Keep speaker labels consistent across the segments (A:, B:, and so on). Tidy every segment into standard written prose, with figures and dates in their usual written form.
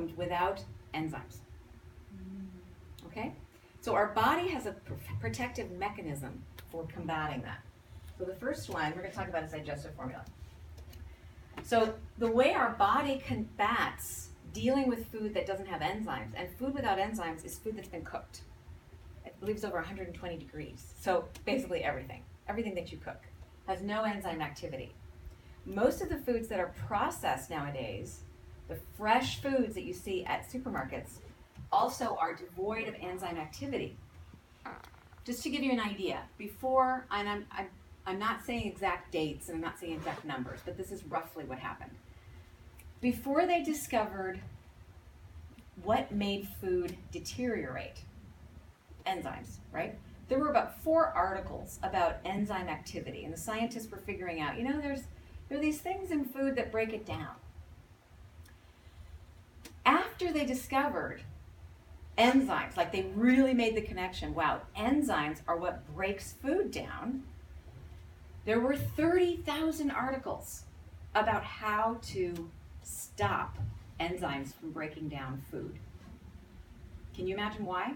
A: formed without enzymes. Okay? So our body has a protective mechanism for combating that. So the first one we're going to talk about is digestive formula. So the way our body combats dealing with food that doesn't have enzymes, and food without enzymes is food that's been cooked. I believe it's over 120 degrees. So basically everything that you cook has no enzyme activity. Most of the foods that are processed nowadays, the fresh foods that you see at supermarkets, also are devoid of enzyme activity. Just to give you an idea, before, and I'm not saying exact dates and I'm not saying exact numbers, but this is roughly what happened. Before they discovered what made food deteriorate, enzymes, right? There were about 4 articles about enzyme activity, and the scientists were figuring out, there are these things in food that break it down. After they discovered enzymes, like they really made the connection, wow, enzymes are what breaks food down, there were 30,000 articles about how to stop enzymes from breaking down food. Can you imagine why?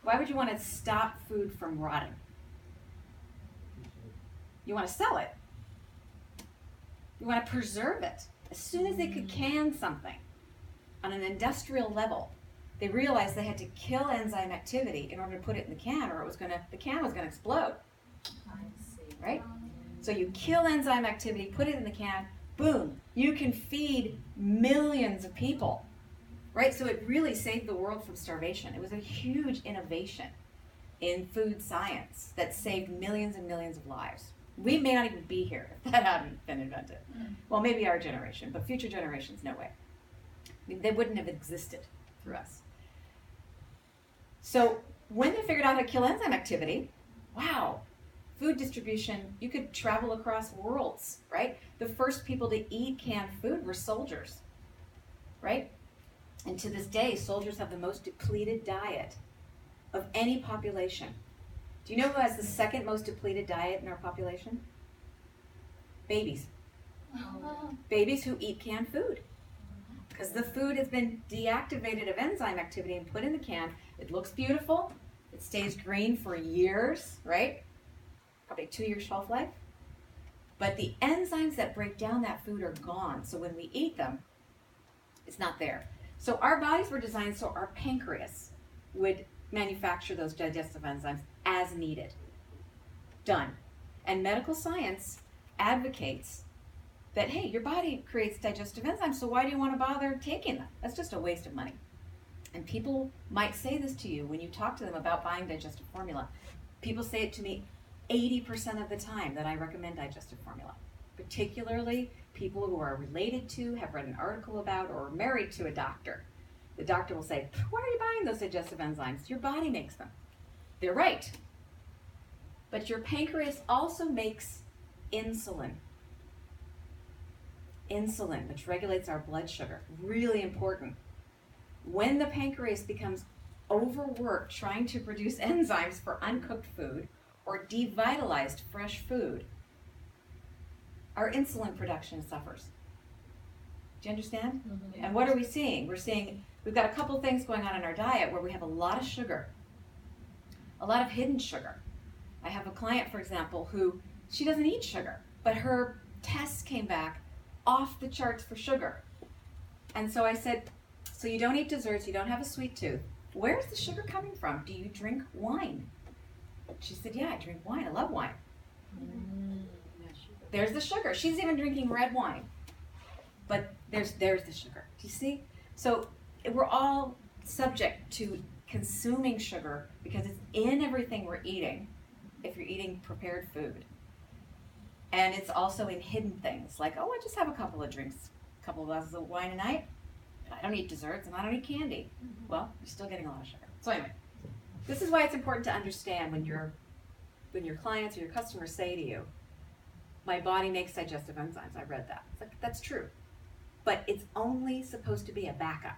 A: Why would you want to stop food from rotting? You want to sell it. You want to preserve it. As soon as they could can something on an industrial level, they realized they had to kill enzyme activity in order to put it in the can, or the can was going to explode.
B: I see.
A: Right? So you kill enzyme activity, put it in the can, boom, you can feed millions of people. Right? So it really saved the world from starvation. It was a huge innovation in food science that saved millions and millions of lives. We may not even be here if that hadn't been invented. Well, maybe our generation, but future generations, no way. They wouldn't have existed through us. So when they figured out how to kill enzyme activity, wow, food distribution, you could travel across worlds, right? The first people to eat canned food were soldiers, right? And to this day, soldiers have the most depleted diet of any population. Do you know who has the second most depleted diet in our population? Babies. Babies who eat canned food. Because the food has been deactivated of enzyme activity and put in the can. It looks beautiful. It stays green for years, right? Probably 2-year shelf life. But the enzymes that break down that food are gone. So when we eat them, it's not there. So our bodies were designed so our pancreas would manufacture those digestive enzymes as needed. Done. And medical science advocates that, hey, your body creates digestive enzymes, so why do you want to bother taking them? That's just a waste of money. And people might say this to you when you talk to them about buying digestive formula. People say it to me 80% of the time that I recommend digestive formula, particularly people who are related to, have read an article about, or are married to a doctor. The doctor will say, why are you buying those digestive enzymes? Your body makes them. They're right. But your pancreas also makes insulin. Insulin, which regulates our blood sugar. Really important. When the pancreas becomes overworked trying to produce enzymes for uncooked food or devitalized fresh food, our insulin production suffers. Do you understand?
B: Mm-hmm.
A: And what are we seeing? We're seeing we've got a couple things going on in our diet where we have a lot of sugar, a lot of hidden sugar. I have a client, for example, who she doesn't eat sugar, but her tests came back off the charts for sugar. And so I said, so you don't eat desserts, you don't have a sweet tooth. Where's the sugar coming from? Do you drink wine? She said, yeah, I drink wine. I love wine. There's the sugar. She's even drinking red wine. But there's the sugar. Do you see? So we're all subject to consuming sugar because it's in everything we're eating if you're eating prepared food. And it's also in hidden things like, oh, I just have a couple of drinks, a couple of glasses of wine a night. I don't eat desserts and I don't eat candy. Well, you're still getting a lot of sugar. So anyway, this is why it's important to understand when your clients or your customers say to you, my body makes digestive enzymes. I read that. It's like, that's true. But it's only supposed to be a backup.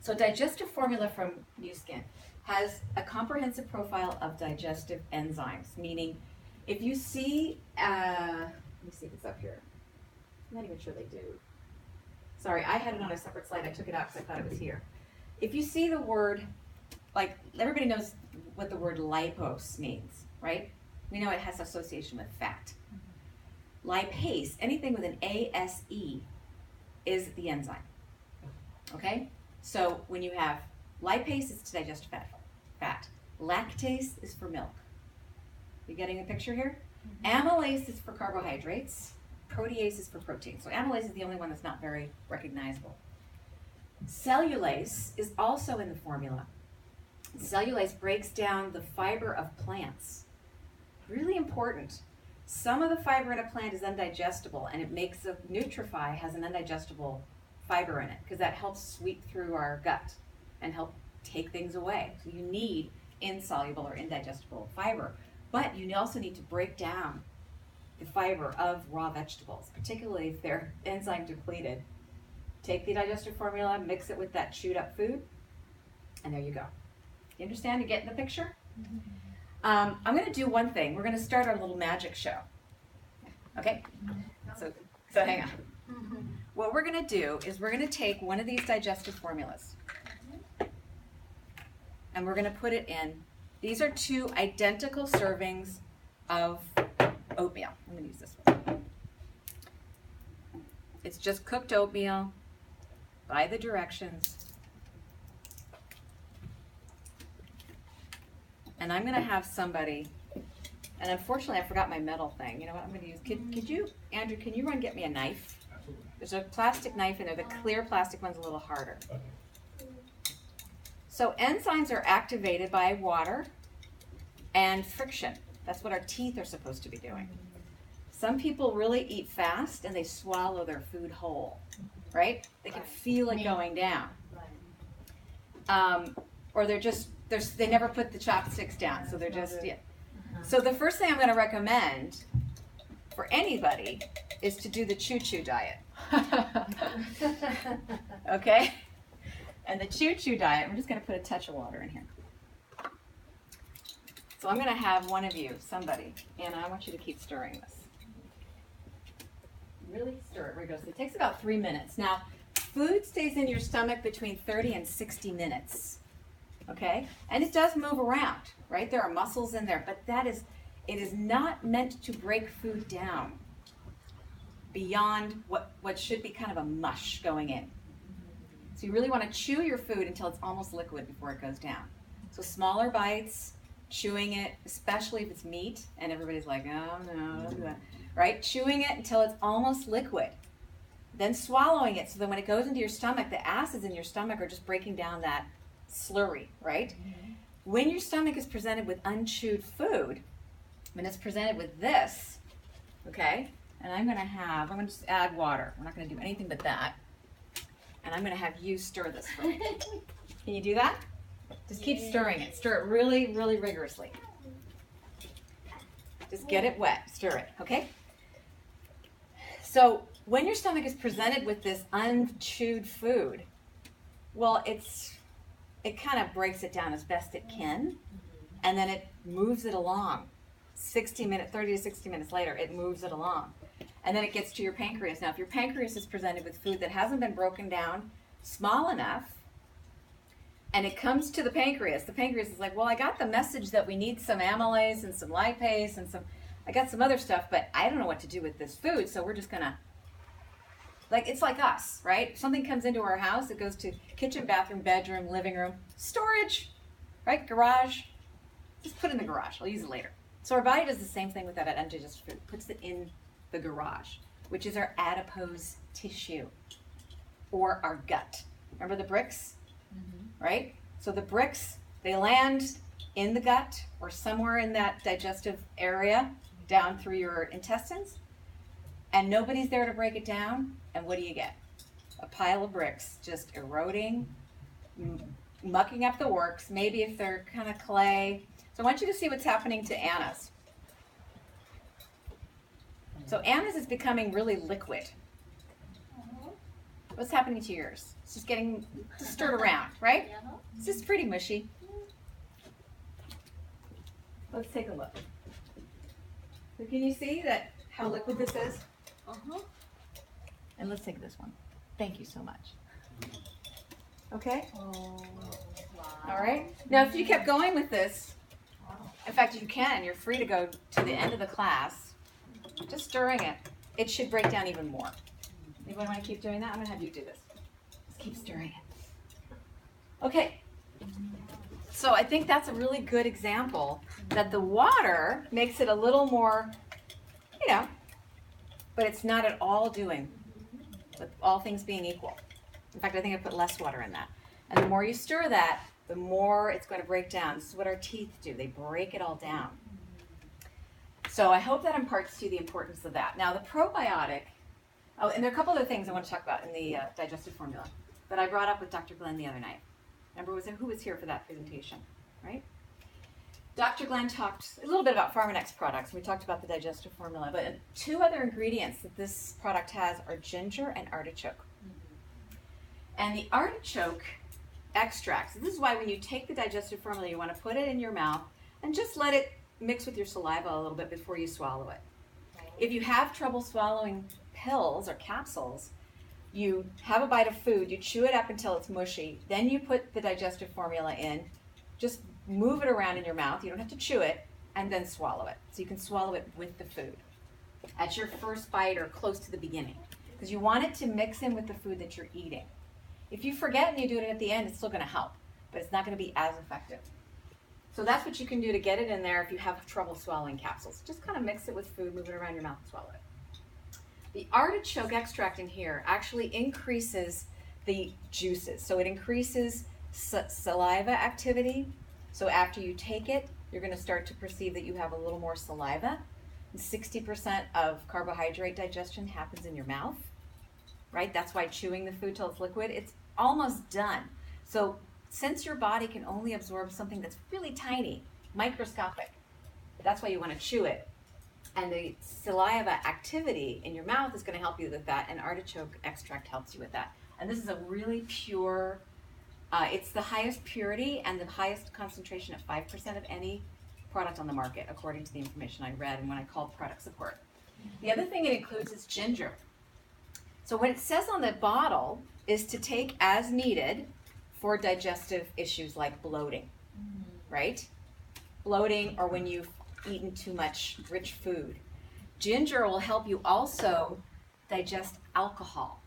A: So digestive formula from New Skin has a comprehensive profile of digestive enzymes, meaning if you see, let me see if it's up here. I'm not even sure they do. Sorry, I had it on a separate slide. I took it out because I thought it was here. If you see the word, like everybody knows what the word lipose means, right? We know it has association with fat. Lipase, anything with an ASE, is the enzyme. Okay? So when you have lipase, it's to digest fat. Lactase is for milk. You getting the picture here? Amylase is for carbohydrates. Protease is for protein. So amylase is the only one that's not very recognizable. Cellulase is also in the formula. Cellulase breaks down the fiber of plants. Really important. Some of the fiber in a plant is undigestible, and it makes a nutrifi has an undigestible fiber in it because that helps sweep through our gut and help take things away. So you need insoluble or indigestible fiber, but you also need to break down the fiber of raw vegetables, particularly if they're enzyme depleted. Take the digestive formula, mix it with that chewed up food, and there you go. You understand? You getting the picture? I'm going to do one thing. We're going to start our little magic show. Okay? So hang on. What we're going to do is we're going to take one of these digestive formulas and we're going to put it in. These are 2 identical servings of oatmeal. I'm going to use this one. It's just cooked oatmeal by the directions. And I'm going to have somebody, and unfortunately I forgot my metal thing. You know what I'm going to use? Could you, Andrew, can you run get me a knife?
B: Absolutely.
A: There's a plastic knife in there. The clear plastic one's a little harder.
B: Okay.
A: So enzymes are activated by water and friction. That's what our teeth are supposed to be doing. Some people really eat fast and they swallow their food whole, right? They can feel it going down. Or they never put the chopsticks down, so they're just, yeah. So the first thing I'm going to recommend for anybody is to do the choo-choo diet. Okay? And the choo-choo diet, I'm just going to put a touch of water in here. So I'm going to have one of you, somebody, Anna, I want you to keep stirring this. Really stir it rigorously. It takes about 3 minutes. Now, food stays in your stomach between 30 and 60 minutes. Okay? And it does move around, right? There are muscles in there, but it is not meant to break food down beyond what should be kind of a mush going in. So you really want to chew your food until it's almost liquid before it goes down. So smaller bites, chewing it, especially if it's meat, and everybody's like, oh no, don't do that. Right? Chewing it until it's almost liquid. Then swallowing it so that when it goes into your stomach, the acids in your stomach are just breaking down that slurry, right? When your stomach is presented with unchewed food, when it's presented with this, okay, and I'm going to just add water. We're not going to do anything but that. And I'm going to have you stir this for me. Can you do that? Just keep stirring it. Stir it really, really rigorously. Just get it wet. Stir it, okay? So when your stomach is presented with this unchewed food, well, it kind of breaks it down as best it can, and then it moves it along. 30 to 60 minutes later, it moves it along. And then it gets to your pancreas. Now, if your pancreas is presented with food that hasn't been broken down small enough, and it comes to the pancreas is like, well, I got the message that we need some amylase and some lipase and I got some other stuff, but I don't know what to do with this food, so we're just going to, it's like us, right? If something comes into our house, it goes to kitchen, bathroom, bedroom, living room, storage, right? Garage. Just put it in the garage. I'll use it later. So our body does the same thing with that undigested food. Puts it in the garage, which is our adipose tissue or our gut. Remember the bricks? Right? So the bricks, they land in the gut or somewhere in that digestive area down through your intestines, and nobody's there to break it down, and what do you get? A pile of bricks just eroding, mucking up the works, maybe if they're kind of clay. So I want you to see what's happening to Anna's. So Anna's is becoming really liquid. What's happening to yours? It's just getting stirred around, right? It's just pretty mushy. Let's take a look. So can you see how liquid this is? And let's take this one. Thank you so much. Okay? All right? Now, if you kept going with this, in fact, you can. You're free to go to the end of the class, just stirring it. It should break down even more. Anybody want to keep doing that? I'm going to have you do this. Just keep stirring it. Okay. So I think that's a really good example that the water makes it a little more, but it's not at all doing, with all things being equal. In fact, I think I put less water in that. And the more you stir that, the more it's going to break down. This is what our teeth do. They break it all down. So I hope that imparts to you the importance of that. Now, the probiotic, and there are a couple other things I want to talk about in the digestive formula that I brought up with Dr. Glenn the other night. Remember, who was here for that presentation, right? Dr. Glenn talked a little bit about Pharmanex products. We talked about the digestive formula, but two other ingredients that this product has are ginger and artichoke. And the artichoke extracts, this is why when you take the digestive formula, you want to put it in your mouth and just let it mix with your saliva a little bit before you swallow it. If you have trouble swallowing pills or capsules, you have a bite of food, you chew it up until it's mushy, then you put the digestive formula in, just move it around in your mouth, you don't have to chew it, and then swallow it. So you can swallow it with the food at your first bite or close to the beginning, because you want it to mix in with the food that you're eating. If you forget and you do it at the end, it's still going to help, but it's not going to be as effective. So that's what you can do to get it in there if you have trouble swallowing capsules. Just kind of mix it with food, move it around your mouth, and swallow it. The artichoke extract in here actually increases the juices. So it increases saliva activity. So after you take it, you're going to start to perceive that you have a little more saliva. And 60% of carbohydrate digestion happens in your mouth, right? That's why chewing the food till it's liquid, it's almost done. So since your body can only absorb something that's really tiny, microscopic, that's why you want to chew it. And the saliva activity in your mouth is going to help you with that, and artichoke extract helps you with that. And this is a really pure, it's the highest purity and the highest concentration at 5% of any product on the market, according to the information I read and when I called product support. The other thing it includes is ginger. So what it says on the bottle is to take as needed for digestive issues like bloating, right? Bloating, or when you've eaten too much rich food. Ginger will help you also digest alcohol,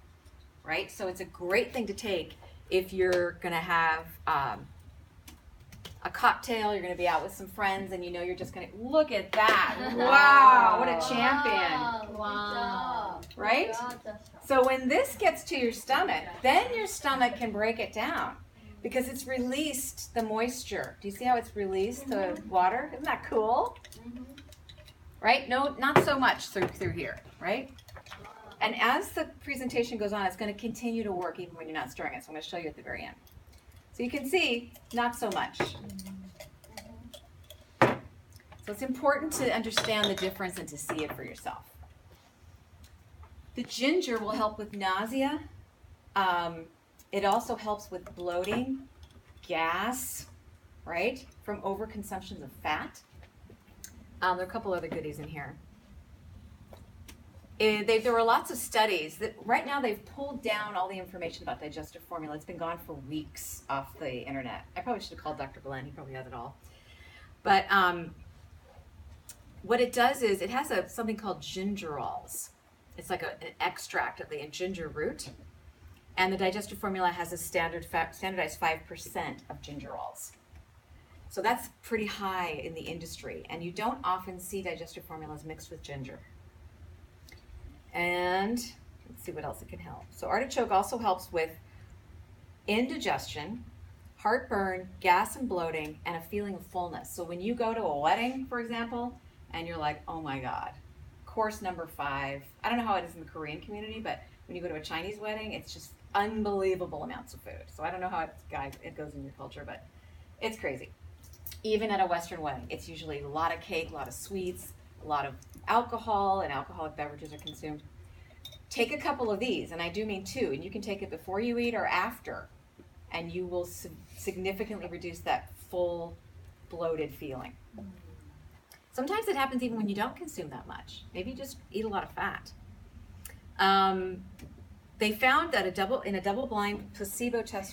A: right? So it's a great thing to take if you're going to have a cocktail, you're going to be out with some friends, and you're just going to, look at that. Wow, what a champion.
B: Wow.
A: Right? So when this gets to your stomach, then your stomach can break it down because it's released the moisture. Do you see how it's released the water? Isn't that cool? Right? No, not so much through here, right? And as the presentation goes on, it's going to continue to work even when you're not stirring it. So I'm going to show you at the very end. So you can see, not so much. So it's important to understand the difference and to see it for yourself. The ginger will help with nausea. It also helps with bloating, gas, right, from overconsumptions of fat. There are a couple other goodies in here. There were lots of studies that right now they've pulled down all the information about digestive formula. It's been gone for weeks off the internet. I probably should have called Dr. Glenn. He probably has it all. But what it does is it has something called gingerols. It's like an extract of the ginger root. And the digestive formula has a standardized 5% of gingerols. So that's pretty high in the industry. And you don't often see digestive formulas mixed with ginger. And let's see what else it can help. So artichoke also helps with indigestion, heartburn, gas and bloating, and a feeling of fullness. So when you go to a wedding, for example, and you're like, oh my God, course number 5. I don't know how it is in the Korean community, but when you go to a Chinese wedding, it's just unbelievable amounts of food. So I don't know how it goes in your culture, but it's crazy. Even at a Western wedding, it's usually a lot of cake, a lot of sweets, a lot of alcohol, and alcoholic beverages are consumed. Take a couple of these, and I do mean 2, and you can take it before you eat or after, and you will significantly reduce that full bloated feeling. Sometimes it happens even when you don't consume that much. Maybe you just eat a lot of fat. They found that in a double-blind placebo test